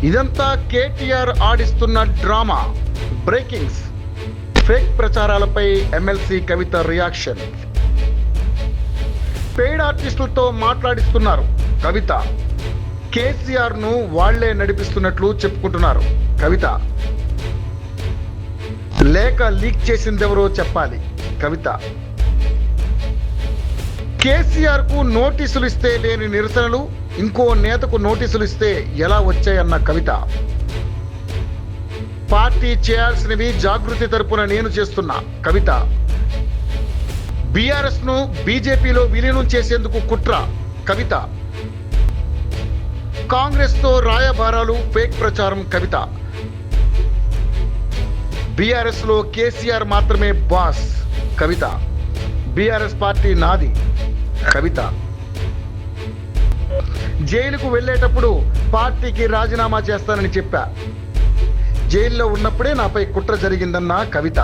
ఇదంతా కేటీఆర్ ఆడిస్తున్న drama. Breakings. Fake ప్రచారాలపై ఎమ్మెల్సీ కవిత రియాక్షన్. పెయిడ్ ఆర్టిస్టులతో మాట్లాడిస్తున్నారు కవిత. కేసీఆర్ ను వాళ్లే నడిపిస్తున్నట్లు చెప్పుకుంటున్నారు కవిత. లేఖ లీక్ చేసిందెవరో చెప్పాలి కవిత. కేసీఆర్ కు నోటీసులు ఇస్తే లేని నిరసనలు ఇంకో నేతకు నోటీసులు ఇస్తే ఎలా వచ్చాయన్న కవిత. పార్టీ చేయాల్సినవి జాగృతి తరపున నేను చేస్తున్నా కవిత. బీఆర్ఎస్ ను బీజేపీలో విలీనం చేసేందుకు కుట్ర కవిత. కాంగ్రెస్ తో రాయబారాలు, ఫేక్ ప్రచారం కవిత. బీఆర్ఎస్ లో కేసీఆర్ మాత్రమే బాస్ కవిత. బీఆర్ఎస్ పార్టీ నాది కవిత. జైలుకు వెళ్ళేటప్పుడు పార్టీకి రాజీనామా చేస్తానని చెప్పా. జైల్లో ఉన్నప్పుడే నాపై కుట్ర జరిగిందన్న కవిత.